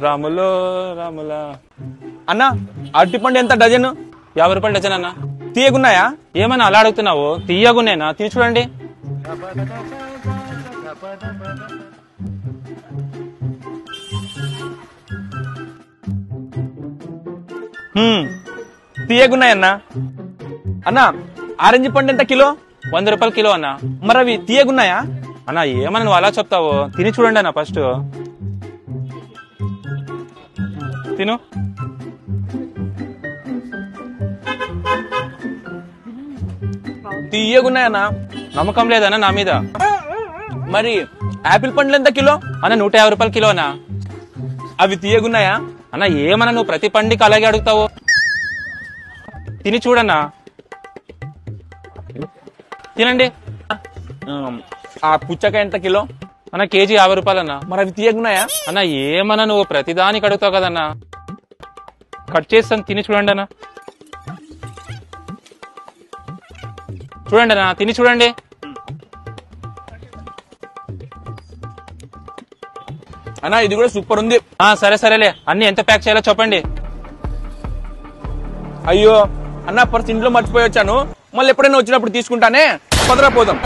రాములో రాముల అన్న అరటిపండు ఎంత డజన్? 50 రూపాయలు డజన్ అన్న. తీయగున్నాయా? ఏమన్నా అలా అడుగుతున్నావు? తీయగున్నాయినా, తిని చూడండి. తీయగున్నాయన్నా. అన్న ఆరెంజ్ పండు ఎంత కిలో? 100 రూపాయలు కిలో అన్న. మరి అవి తీయగున్నాయా? అన్న ఏమన్నా నువ్వు అలా చెప్తావు? తిని చూడండి అన్న ఫస్ట్. తిను. తీయగున్నాయన్నా. నమ్మకం లేదన్న నా మీద? మరి ఆపిల్ పండ్లు ఎంత కిలో? అన్న 150 రూపాయలు కిలో అన్న. అవి తీయగున్నాయా? అన్న ఏమన్నా నువ్వు ప్రతి పండికి అలాగే అడుగుతావు? తిని చూడన్నా. తినండి. ఆ పుచ్చకాయ ఎంత కిలో? అన్న కేజీ 50 రూపాయలు అన్న. మరి అవి తీయగున్నాయా? అన్న ఏమన్నా నువ్వు ప్రతిదానికి అడుగుతావు కదన్నా. కట్ చేస్తాను, తిని చూడండి అన్న. చూడండి అన్న, తిని చూడండి. అన్న ఇది కూడా సూపర్ ఉంది. సరే సరేలే, అన్ని ఎంత ప్యాక్ చేయాలో చెప్పండి. అయ్యో అన్న పర్స్ ఇంట్లో మర్చిపోయి వచ్చాను. మళ్ళీ ఎప్పుడైనా వచ్చినప్పుడు తీసుకుంటానే. పదరా పోదాం.